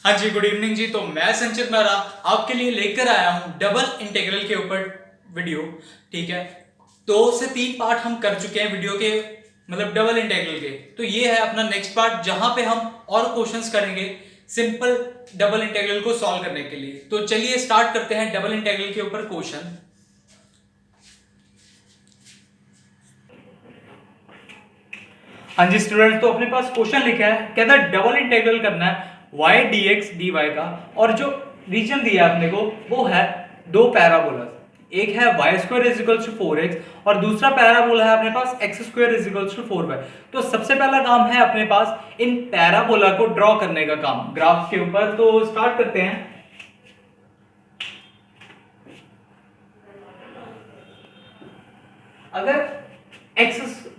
हाँ जी, good evening जी। तो मैं संचित मेहरा आपके लिए लेकर आया हूँ डबल इंटीग्रल के ऊपर वीडियो। ठीक है, 2 से 3 पार्ट हम कर चुके हैं वीडियो के, मतलब डबल इंटीग्रल के। तो ये है अपना नेक्स्ट पार्ट जहां पे हम और क्वेश्चंस करेंगे सिंपल डबल इंटीग्रल को सॉल्व करने के लिए। तो चलिए स्टार्ट करते हैं डबल इंटीग्रल के ऊपर क्वेश्चन। हाँ जी स्टूडेंट, तो अपने पास क्वेश्चन लिखा है, कहता है डबल इंटीग्रल करना है y dx dy का, और जो रीजन दिया है अपने को वो है दो पैराबोला। एक है y square is equal to 4x और दूसरा पैराबोला है अपने पास x square is equal to 4y। तो सबसे पहला काम है अपने पास इन पैराबोला को ड्रॉ करने का काम ग्राफ के ऊपर। तो स्टार्ट करते हैं। अगर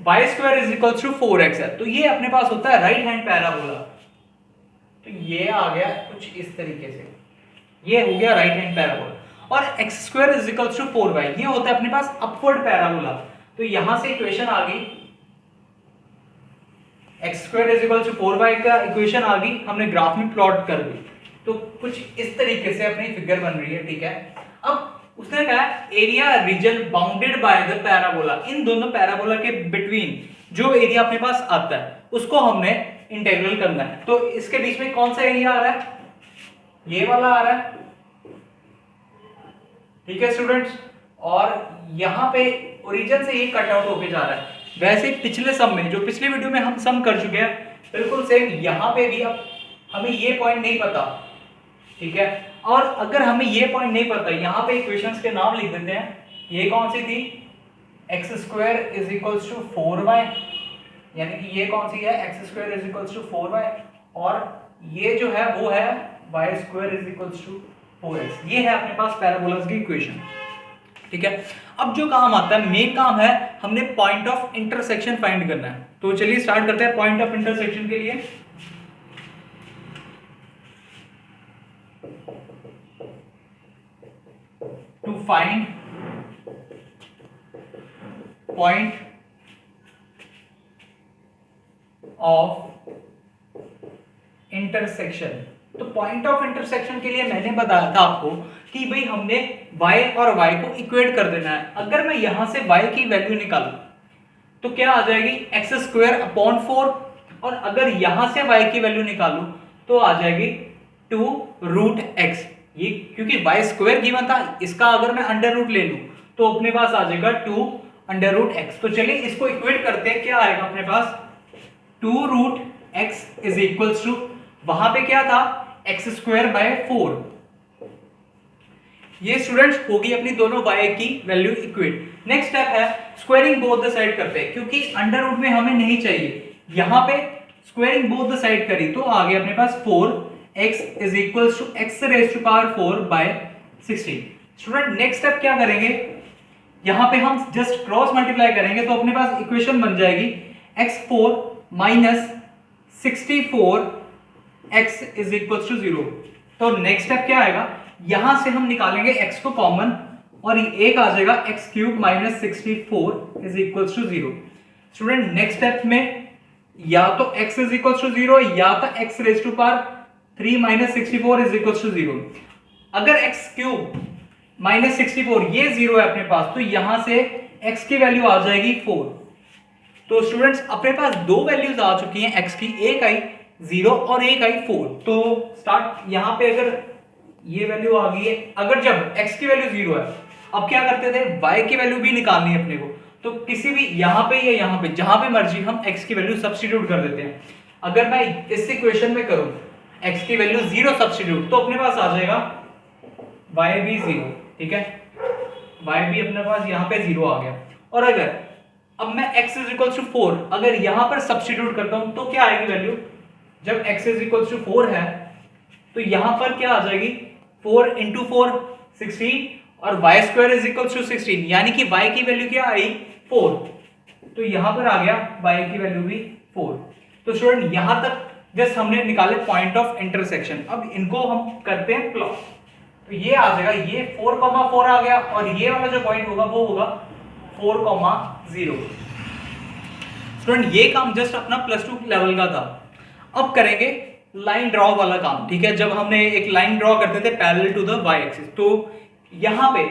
y square is equal to 4x है तो ये अपने पास होता है राइट हैंड पैराबोला। तो ये आ गया कुछ इस तरीके से, ये हो गया राइट हैंड पैराबोला। और x square is equal to 4y ये होता है अपने पास अपवर्ड पैराबोला। तो यहां से इक्वेशन आ गई, x square is equal to 4y का इक्वेशन आ गई, हमने ग्राफ में प्लॉट कर दी। तो कुछ इस तरीके से अपनी फिगर बन रही है। ठीक है, अब उसने कहा area region bounded by the parabola, इन दोनों पैराबोला के बिटवीन जो एरिया अपने पास आता है उसको हमने इंटीग्रल करना है। तो इसके बीच में कौन सा एरिया आ रहा है? ये वाला आ रहा है। ठीक है स्टूडेंट्स, और यहां पे ओरिजिन से ये कट आउट होके जा रहा है। वैसे पिछले सम में, जो पिछले वीडियो में हम सम कर चुके हैं, बिल्कुल सेम यहां पे भी अब हमें ये पॉइंट नहीं पता। ठीक है, और अगर हमें ये पॉइंट नहीं पता, यहां पे इक्वेशंस के नाम लिख देते हैं। ये कौन सी थी? x square is equal to 4y, यानी कि ये कौन सी है? x square is equal to 4y, और ये जो है वो है y square is equal to 4x। ये है अपने पास पैराबोलास की इक्वेशन। ठीक है, अब जो काम आता है, मेन काम है, हमने पॉइंट ऑफ इंटरसेक्शन फाइंड करना है। तो चलिए स्टार्ट करते हैं पॉइंट ऑफ इंटरसेक्शन के लिए। To find point of intersection, तो पॉइंट ऑफ इंटरसेक्शन के लिए मैंने बताया था आपको कि भाई हमने y और y को इक्वेट कर देना है। अगर मैं यहां से y की वैल्यू निकालूं तो क्या आ जाएगी? x स्क्वायर अपॉन 4, और अगर यहां से y की वैल्यू निकालूं तो आ जाएगी 2 रूट x। ये क्योंकि y स्क्वायर गिवन था, इसका अगर मैं अंडर रूट ले लूं तो अपने पास आ जाएगा 2 अंडर रूट x। तो चलिए इसको इक्वेट करते हैं। क्या आएगा अपने पास? 2 root x is equal to, वहां पे क्या था? x square by 4। ये स्टूडेंट्स होगी अपनी दोनों y की वैल्यू इक्वेट। नेक्स्ट स्टेप है स्क्वायरिंग बोथ द साइड करते हैं, क्योंकि अंडर रूट में हमें नहीं चाहिए। यहां पे स्क्वायरिंग बोथ द साइड करी तो आ गया अपने पास 4x is equal to x raise to power 4 by 16। Student next step क्या करेंगे? यहां पे हम जस्ट क्रॉस मल्टीप्लाई करेंगे तो अपने पास इक्वेशन बन जाएगी x4 minus 64x is equal to 0। तो नेक्स्ट स्टेप क्या आएगा? यहां से हम निकालेंगे x को कॉमन, और एक आ जाएगा x cube minus 64 is equal to 0। Student next step में या तो x इज इक्वल टू 0 या तो x raise to power 3 minus 64 is equal to 0। अगर x क्यूब माइनस 64 ये 0 है अपने पास, तो यहां से x की वैल्यू आ जाएगी 4। तो स्टूडेंट्स अपने पास दो वैल्यूज आ चुकी हैं x की, एक आई 0 और एक आई 4। तो स्टार्ट यहां पे अगर ये वैल्यू आ गई है, अगर जब x की वैल्यू 0 है, अब क्या करते थे? y की वैल्यू भी निकालनी है अपने को। तो किसी भी यहां पे या यहां पे जहां पे मर्जी हम x की वैल्यू सब्स्टिट्यूट कर देते हैं। अगर मैं इस इक्वेशन में करूं x की वैल्यू 0 सब्स्टिट्यूट, तो अपने पास आ जाएगा y भी 0। ठीक है, y भी अपने पास यहां पे 0 आ गया। और अगर अब मैं x इज इक्वल टू 4 अगर यहां पर सब्स्टिट्यूट करता हूं तो क्या आएगी वैल्यू? जब x इज इक्वल टू 4 है तो यहां पर क्या आ जाएगी? 4 इंटू 4 16, और y square is equal to 16, यानी कि y की वैल्यू क्या आई? 4। तो यहां पर आ गया y की वैल्यू भी 4। तो स्टूडेंट यहां तक जस्ट हमने निकाले पॉइंट ऑफ इंटरसेक्शन। अब इनको हम करते हैं प्लॉट। तो ये आ जाएगा, ये 4,4 आ गया, और ये वाला जो पॉइंट होगा वो होगा 4,0। स्टूडेंट ये काम जस्ट अपना +2 लेवल का था। अब करेंगे लाइन ड्रॉ वाला काम, ठीक है, जब हमने एक लाइन ड्रॉ करते थे parallel to the Y axis. तो यहाँ पे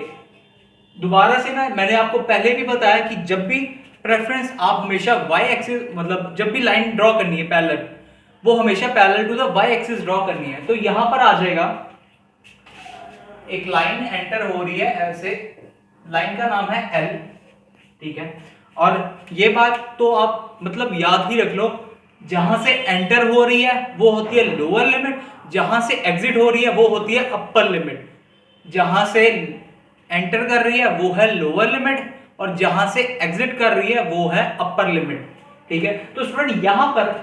दोबारा से मैंने आपको पहले भी बताया कि जब भी प्रेफरेंस आप हमेशा वाई एक्सिस, मतलब जब भी लाइन ड्रॉ करनी है पैरेलल, वो हमेशा parallel to the Y axis draw करनी है। तो यहां पर आ जाएगा एक लाइन एंटर हो रही है ऐसे, लाइन का नाम है एल, ठीक है। और ये बात तो आप मतलब याद ही रख लो, जहां से एंटर हो रही है वो होती है लोअर लिमिट, जहां से एग्जिट हो रही है वो होती है अपर लिमिट। जहां से एंटर कर रही है वो है लोअर लिमिट और जहां से एग्जिट कर रही है वो है अपर लिमिट, ठीक है। तो स्टूडेंट यहां पर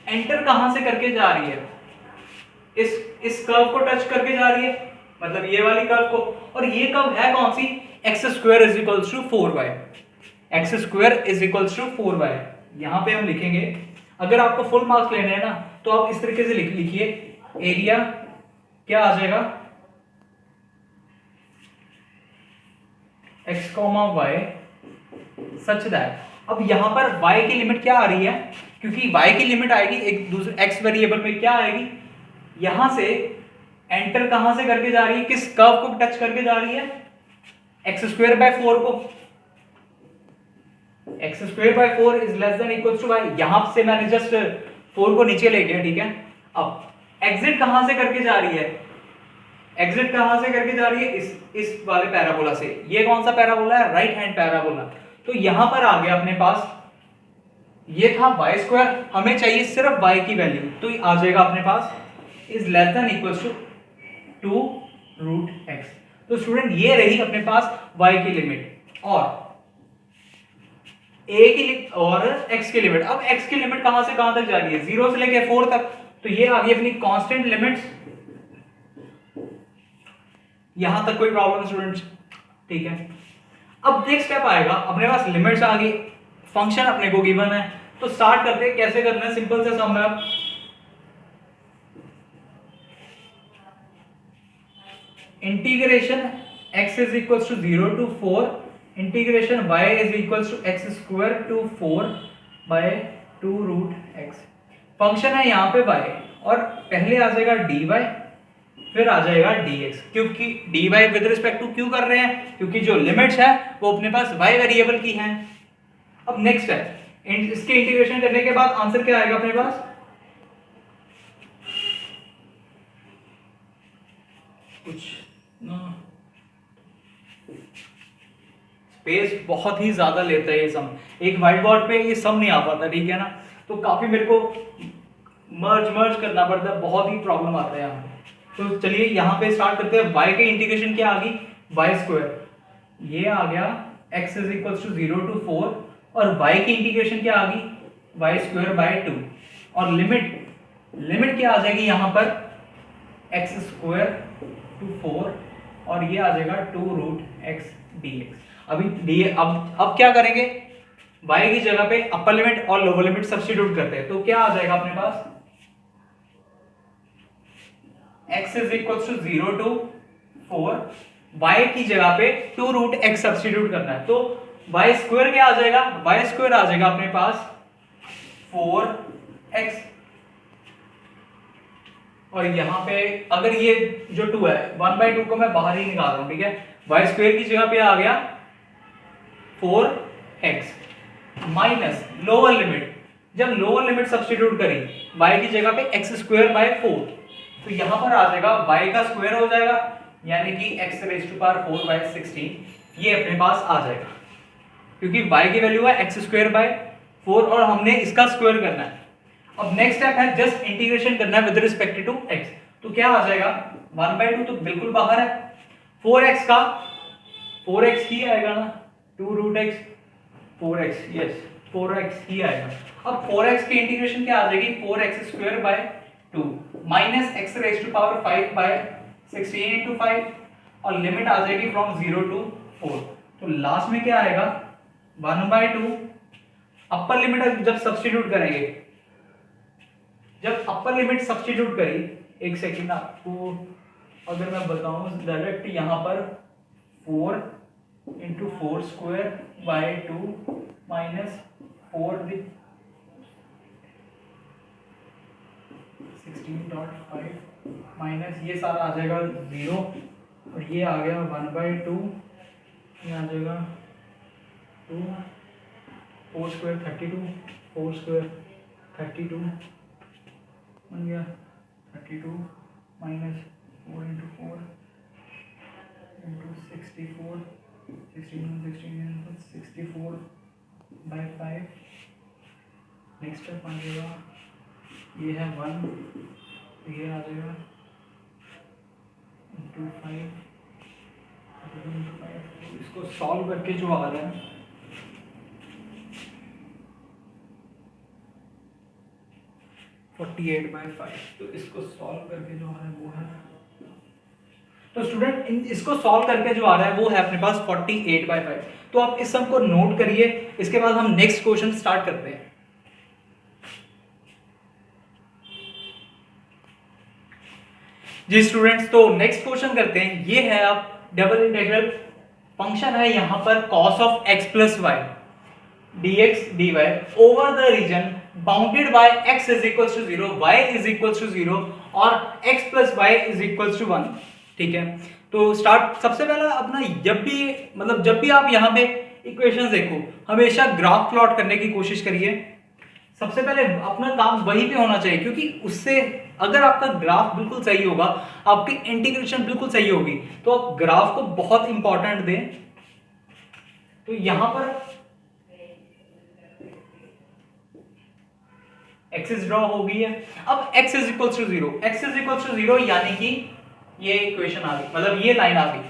एंटर कहां से करके जा रही है, इस कर्व को टच करके जा रही है, मतलब ये वाली कर्व को। और ये कर्व है कौन सी, x square is equals to 4y, x square is equals to 4y। यहां पे हम लिखेंगे, अगर आपको फुल मार्क्स लेने हैं ना तो आप इस तरीके से लिखिए, एरिया क्या आ जाएगा, x, y सच दैट। अब यहां पर y की लिमिट क्या आ रही है, क्योंकि y की लिमिट आएगी एक दूसरे x वेरिएबल में, क्या आएगी, यहां से एंटर कहां से करके जा रही है, किस कर्व को टच करके जा रही है, एक्स स्क्वायर बाय 4 को। X square by 4 is less than equal to Y, यहां से मैंने जस्ट 4 को नीचे ले गया, ठीक है। अब एग्जिट कहां से करके जा रही है, एग्जिट कहां से करके जा रही है, इस वाले पैराबोला से। ये कौन सा पैराबोला है, राइट हैंड पैराबोला। तो यहां पर आ गया अपने पास, ये था वाई स्क्वायर, हमें चाहिए सिर्फ वाई की वैल्यू, तो आ जाएगा अपने पास is less than equal to 2√x। तो स्टूडेंट ये रही अपने पास y की लिमिट और a की लिमिट और x की लिमिट। अब x की लिमिट कहां से कहां तक जा रही है, 0 से लेके 4 तक, तो ये आ गई अपनी कांस्टेंट लिमिट्स। यहां तक कोई प्रॉब्लम स्टूडेंट्स, ठीक है। अब नेक्स्ट स्टेप आएगा, अपने पास लिमिट्स आ गई, फंक्शन अपने को गिवन है, तो स्टार्ट करते हैं, कैसे करना है, सिंपल से सम है। अब integration x is equal to 0 to 4, integration y is equal to x square to 4 by 2√x। Function है यहाँ पे y, और पहले आ जाएगा dy, फिर आ जाएगा dx, क्योंकि dy विद रिस्पेक्ट टू क्यों कर रहे हैं, क्योंकि जो लिमिट्स है वो अपने पास y वेरिएबल की हैं। अब नेक्स्ट है, इसके इंटीग्रेशन करने के बाद आंसर क्या आएगा अपने पास, कुछ स्पेस बहुत ही ज्यादा लेता है ये सम, एक व्हाइट बोर्ड पे ये सम नहीं आ पाता, ठीक है ना। तो काफी मेरे को मर्ज करना पड़ता है, बहुत ही प्रॉब्लम आता है यहाँ। तो चलिए यहाँ पे स्टार्ट करते हैं, y के इंटीग्रेशन क्या आ गई, वाई स्क्वायर, ये आ गया x is equal to 0 to 4, और y की इंटीग्रेशन क्या आ गई, वाई स्क्वायर बाय 2, और लिमिट क्या आ जाएगी यहाँ पर, x स्क्वायर टू 4, और ये आ जाएगा 2√x dx। अब क्या करेंगे, y की जगह पे अपर लिमिट और लोअर लिमिट सब्स्टिट्यूट करते हैं, तो क्या आ जाएगा अपने पास, x is equal to 0 to 4, y की जगह पे 2√x सब्स्टिट्यूट करना है, तो y स्क्वायर क्या आ जाएगा, y स्क्वायर आ जाएगा अपने पास 4x, और यहाँ पे अगर ये जो 2 है 1/2 को मैं बाहर ही निकाल रहा हूं, ठीक है। y स्क्वायर की जगह पे आ गया 4x माइनस लोअर लिमिट, जब लोअर लिमिट सब्स्टिट्यूट करी y की जगह पे x स्क्वायर बाय 4, तो यहां पर आ जाएगा y का स्क्वायर हो जाएगा, यानी कि x raise to power 4 by 16, ये अपने पास आ जाएगा, क्योंकि y की वैल्यू है x स्क्वायर बाय 4 और हमने इसका स्क्वायर करना है। अब नेक्स्ट स्टेप है जस्ट इंटीग्रेशन करना है विद रिस्पेक्ट टू x, तो क्या आ जाएगा 1/2 तो बिल्कुल बाहर है, 4x का 4x ही आएगा ना, 2√x 4x, यस 4x ही आएगा। अब 4x की इंटीग्रेशन क्या आ जाएगी, 4x square by 2 minus x raise to power 5 by 16 into 5, और लिमिट आ जाएगी फ्रॉम 0 to 4, तो लास्ट में क्या आएगा 1/2। अपर लिमिट जब सब्स्टिट्यूट करेंगे, जब अपर लिमिट सब्स्टिट्यूट करी, एक सेकंड आपको अगर मैं बताऊं डायरेक्ट, यहां पर 4 into 4 square by 2 minus 4 16 16.5 minus ये सारा आ जाएगा 0 और ये आ गया 1/2, ये आ जाएगा 2, 4 स्क्वायर 32, 4 स्क्वायर 32 बन गया 32 minus 4 into 4 into 64, 64/5। Next step आ जाएगा, ये है 1, ये आ जाएगा इंटू 5, इसको सॉल्व करके जो आ रहा है 48/5, तो इसको सॉल्व करके जो आ रहा है वो है, तो स्टूडेंट इसको सॉल्व करके जो आ रहा है वो है अपने पास 48/5। तो आप इस सम को नोट करिए, इसके बाद हम नेक्स्ट क्वेश्चन स्टार्ट करते हैं। जी स्टूडेंट्स, तो नेक्स्ट क्वेश्चन करते हैं। ये है आप डबल इंटीग्रल फंक्शन है यहाँ पर cos of x plus y dx dy over the reason bounded bye x is equals to 0, y is equals to 0 और x plus y is equals to 1। ठीक है, तो स्टार्ट सबसे पहला अपना जब भी आप यहाँ पे इक्वेशंस देखो हमेशा ग्राफ प्लॉट करने की कोशिश करिए। सबसे पहले अपना काम वहीं पे होना चाहिए, क्योंकि उससे अगर आपका ग्राफ बिल्कुल सही होगा, आपकी इंटीग्रेशन बिल्कुल सही होगी, तो आप ग्राफ को बहुत इंपॉर्टेंट दें। तो यहां पर एक्सिस ड्रॉ हो गई है। अब x is equal to 0, x is equal to 0 यानी कि ये इक्वेशन आ गई, मतलब ये लाइन आ गई।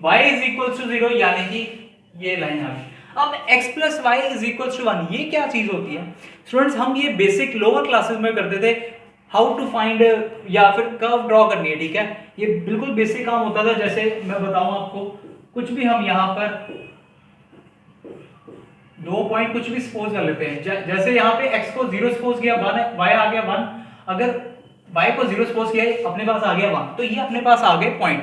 y इज इक्वल टू 0 यानी कि ये लाइन आ गई। अब x plus Y is equal to 1, ये क्या चीज होती है स्टूडेंट्स? हम ये बेसिक लोअर क्लासेस में करते थे, हाउ टू फाइंड या फिर कर्व ड्रॉ करनी है। ठीक है, ये बिल्कुल बेसिक काम होता था। जैसे मैं बताऊं आपको, कुछ भी हम यहाँ पर 2 पॉइंट कुछ भी सपोज कर लेते हैं। जैसे यहाँ पे x को 0 सपोज किया, 1 y आ गया 1, अगर y को 0 सपोज किया अपने पास आ गया 1, तो ये अपने पास आ गए पॉइंट।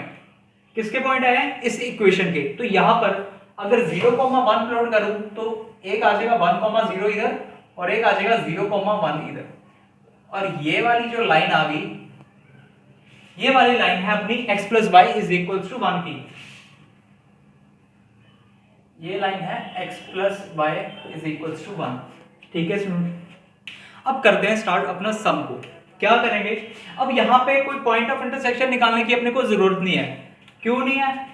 किसके पॉइंट आए हैं? इस इक्वेशन के। तो यहाँ पर अगर 0,1 प्लॉट करूं तो एक आ जाएगा 1,0 इधर और एक आ जाएगा 0,1 इधर, और ये वाली जो लाइन आ गई, ये वाली लाइन है अपनी x plus Y is equal to 1 की। ये लाइन है x plus Y is equal to 1। ठीक है स्टूडेंट, अब करते हैं स्टार्ट अपना सम को। क्या करेंगे? अब यहाँ पे कोई पॉइंट ऑफ इंटरसेक्शन निकालने की अपने को जरूरत नहीं है। क्यों नहीं है?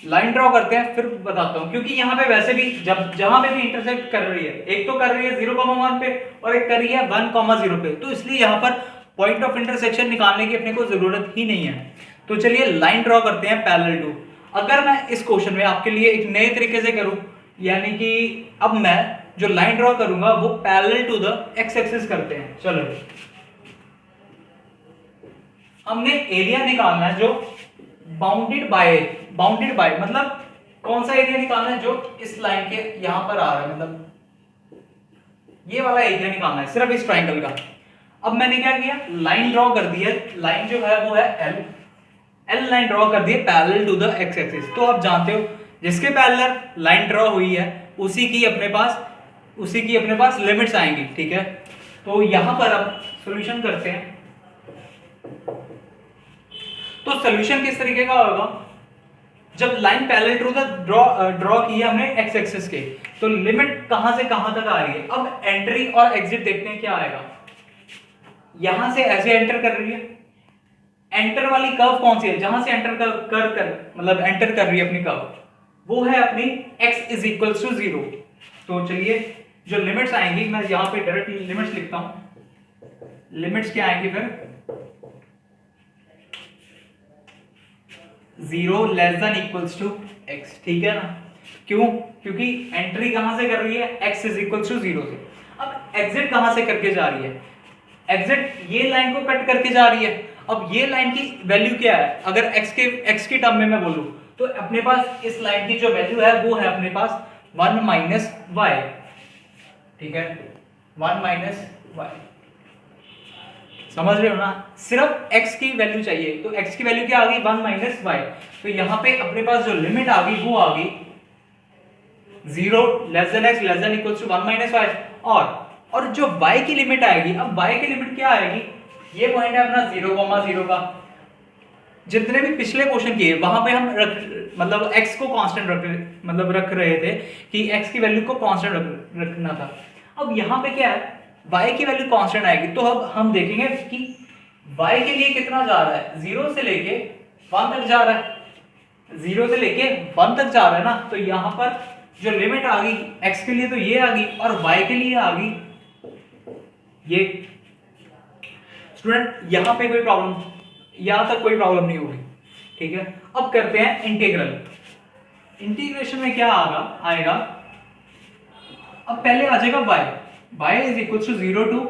लाइन ड्रॉ करते हैं फिर बताता हूं। क्योंकि यहाँ पे वैसे भी जहां पे भी इंटरसेक्ट कर रही है, एक तो कर रही है 0,1 पे और एक कर रही है 1,0 पे, तो इसलिए यहाँ पर पॉइंट ऑफ इंटरसेक्शन निकालने की अपने को जरूरत ही नहीं है। तो चलिए लाइन ड्रॉ करते हैं पैरेलल टू। अगर मैं इस क्वेश्चन में आपके लिए एक नए तरीके से करूं, यानी कि अब मैं जो लाइन ड्रॉ करूंगा वो parallel to the X axis करते हैं। चलो, हमने एरिया निकालना है जो बाउंडेड बाय मतलब कौन सा एरिया निकालना है? जो इस लाइन के यहां पर आ रहा है, मतलब ये वाला एरिया निकालना है सिर्फ इस ट्राइंगल का। अब मैंने क्या किया? लाइन ड्रॉ कर दी है। लाइन जो है वो है एल लाइन ड्रॉ कर दी है parallel to the X axis. तो आप जानते हो जिसके पैरेलल लाइन ड्रॉ हुई है उसी की अपने पास लिमिट्स आएंगी। ठीक है, तो यहां पर अब सॉल्यूशन करते हैं। तो सॉल्यूशन किस तरीके का होगा? जब line parallel to the draw की है हमने एक्स एक्सिस के, तो लिमिट कहां से कहां तक आ रही है? अब एंट्री और एग्जिट देखते हैं क्या आएगा। यहां से ऐसे एंटर कर रही है, एंटर वाली कर्व कौन सी है? जहां से एंटर एंटर कर रही है अपनी कर्व, वो है अपनी x इज इक्वल टू 0। तो चलिए जो लिमिट्स आएंगी, मैं यहां पे डायरेक्ट लिमिट्स लिखता हूं। लिमिट्स क्या आएंगी फिर? 0 less than equals to x। ठीक है ना? क्यों? क्योंकि एंट्री कहां से कर रही है? x इज इक्वल टू 0 से। अब एग्जिट कहां से करके जा रही है? एग्जिट ये लाइन को कट करके जा रही है। अब ये लाइन की वैल्यू क्या है? अगर x की टर्म में मैं बोलूं तो अपने पास इस लाइन की जो वैल्यू है वो है अपने पास 1 माइनस y। ठीक है, 1 माइनस y। समझ रहे हो ना? सिर्फ x की वैल्यू चाहिए, तो x की वैल्यू क्या आ गई? 1 माइनस y। तो यहां पे अपने पास जो लिमिट आ गई वो आ गई 0 less than x less than equal to 1 minus y। और जो y की लिमिट आएगी, अब y की लिमिट क्या आएगी? ये पॉइंट है अपना 0,0 का। जितने भी पिछले क्वेश्चन किए वहां पे हम मतलब x को कांस्टेंट रख रहे थे कि x की वैल्यू को कांस्टेंट रखना था। अब यहाँ पे क्या है, y की वैल्यू कांस्टेंट आएगी, तो अब हम देखेंगे कि y के लिए कितना जा रहा है, 0 से लेके 1 तक जा रहा है, 0 से लेके 1 तक जा रहा है ना। तो यहाँ पर जो लिमिट आ गई x के लिए तो ये आ गई, और y के लिए आ गई ये। स्टूडेंट यहाँ पे कोई प्रॉब्लम, यहां तक कोई प्रॉब्लम नहीं होगी, ठीक है। अब करते हैं इंटीग्रल। इंटीग्रेशन में क्या आएगा, अब पहले आ जाएगा y is equal to 0 to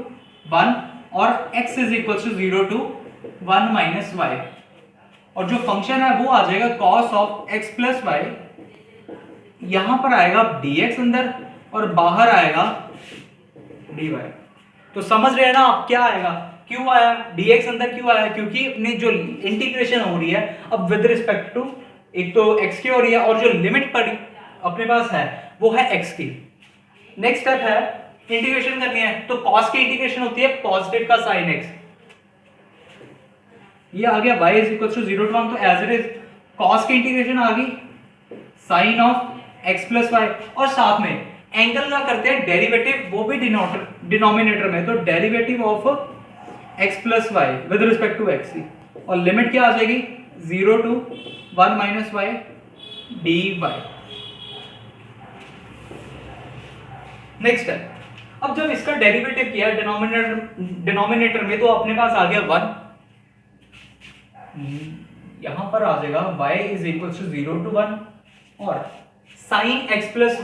1 और x is equal to 0 to 1 minus y, और जो फंक्शन है वो आ जाएगा cos of x plus y। यहां पर आएगा dx अंदर और बाहर आएगा dy। तो समझ रहे हैं ना आप क्या आएगा, क्यों आया dx अंदर, क्यों आया, क्योंकि अपनी जो इंटीग्रेशन हो रही है अब विद रिस्पेक्ट टू, एक तो x की हो रही है और जो लिमिट पर अपने पास है वो है x की। नेक्स्ट स्टेप है इंटीग्रेशन करनी है, तो cos की इंटीग्रेशन होती है पॉजिटिव का sin x। ये आ गया y is equal to 0 to 1, तो एज इट इज cos की इंटीग्रेशन आ गई sin of x plus y, और साथ में एंगल का करते हैं डेरिवेटिव, वो भी डिनोमिनेटर में, तो derivative of x plus Y with respect to x की, और लिमिट क्या आ जाएगी 0 to 1 minus Y dy। Next है, अब जब इसका डेरिवेटिव किया डिनोमिनेटर में, तो अपने पास आ गया 1, यहां पर आ जाएगा y is equal to 0 to 1 और sin x plus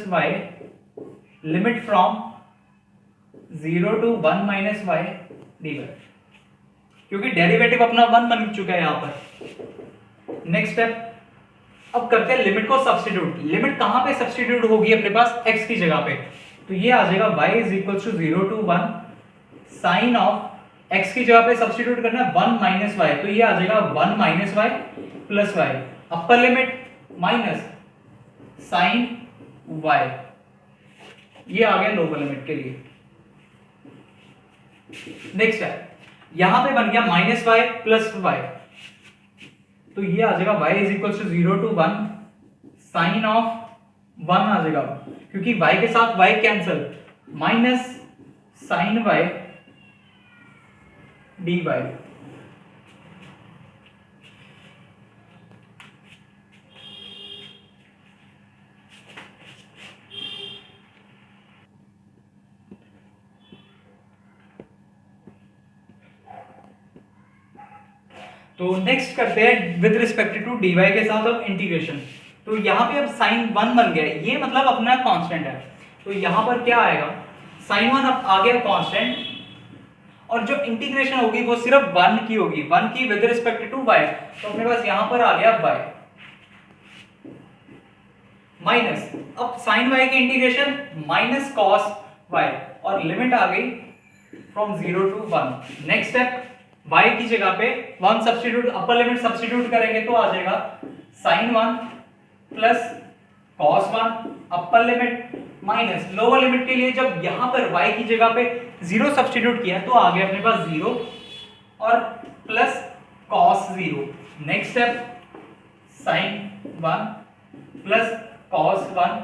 y limit from 0 to 1 minus y dy, क्योंकि डेरिवेटिव अपना 1 बन चुका है यहां पर। नेक्स्ट स्टेप, अब करते हैं लिमिट को सब्स्टिट्यूट। लिमिट कहां पे सब्स्टिट्यूट होगी अपने पास, x की जगह पे, तो ये आ जाएगा y is equal to 0 to 1 sine of x की जगह पे सब्स्टिट्यूट करना है 1 माइनस y, तो ये आ जाएगा 1 minus y plus y, upper limit minus sine y, ये आ गया लोअर लिमिट के लिए। नेक्स्ट है, यहां पे बन गया माइनस y प्लस y, तो ये आ जाएगा y is equal to 0 to 1 sine of 1 आ जाएगा, क्योंकि y के साथ y cancel, minus sine y dy। तो नेक्स्ट करते हैं विद रिस्पेक्ट टू dy के साथ अब इंटीग्रेशन। तो यहाँ पे अब sin 1 बन गया, ये मतलब अपना कांस्टेंट है, तो यहाँ पर क्या आएगा sin 1 अब आ गया कांस्टेंट, और जो इंटीग्रेशन होगी वो सिर्फ 1 की होगी, 1 की विद रिस्पेक्ट टू y, तो अपने पास यहाँ पर आ गया y माइनस, अब sin y की इंटीग्रेशन माइनस cos y, और लिमिट आ गई from 0 to 1। Next step, y की जगह पे 1 सब्स्टिट्यूट, अपर लिमिट सब्स्टिट्यूट करेंगे तो आ जाएगा sin 1 प्लस cos 1, अपर लिमिट माइनस लोअर लिमिट के लिए जब यहां पर y की जगह पे 0 सब्स्टिट्यूट किया तो आ गया अपने पास 0 और plus cos 0। Next step, sin 1 plus cos 1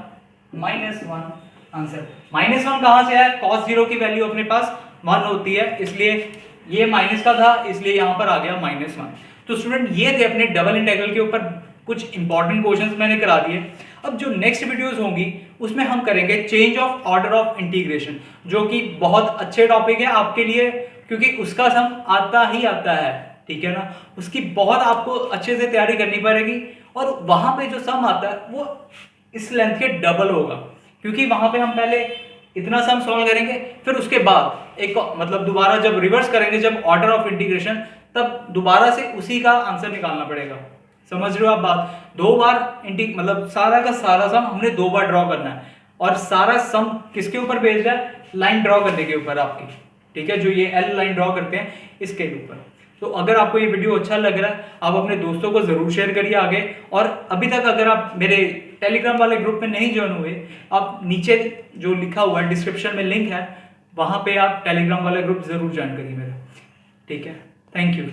minus 1, answer minus 1 कहां से आया, cos 0 की वैल्यू अपने पास 1 होती है, इसलिए ये माइनस का था, इसलिए यहां पर आ गया माइनस 1। तो स्टूडेंट ये थे अपने डबल इंटीग्रल के ऊपर कुछ इंपॉर्टेंट क्वेश्चंस मैंने करा दिए। अब जो नेक्स्ट वीडियोस होंगी उसमें हम करेंगे change of order of integration, जो कि बहुत अच्छे टॉपिक है आपके लिए, क्योंकि उसका सम आता ही आता है, ठीक है ना। उसकी बहुत आपको अच्छे से तैयारी करनी पड़ेगी, और वहां पे जो सम आता है वो इस लेंथ के डबल होगा, क्योंकि वहां पे हम पहले इतना सम सॉल्व करेंगे, फिर उसके बाद एक मतलब दोबारा जब रिवर्स करेंगे, जब ऑर्डर ऑफ इंटीग्रेशन, तब दोबारा से उसी का आंसर निकालना पड़ेगा। समझ रहे हो आप बात, 2 बार मतलब सारा का सारा सम हमने 2 बार ड्रॉ करना है, और सारा सम किसके ऊपर बेस्ड है, लाइन ड्रॉ करने के ऊपर आपकी, ठीक है, जो ये एल लाइन ड्रॉ करते हैं इसके ऊपर। तो अगर आपको ये वीडियो अच्छा लग रहा है, आप अपने दोस्तों को जरूर शेयर करिए आगे, और अभी तक अगर आप मेरे टेलीग्राम वाले ग्रुप में नहीं ज्वाइन हुए, आप नीचे जो लिखा हुआ है डिस्क्रिप्शन में लिंक है, वहाँ पे आप टेलीग्राम वाला ग्रुप ज़रूर ज्वाइन करिए मेरा, ठीक है। Thank you.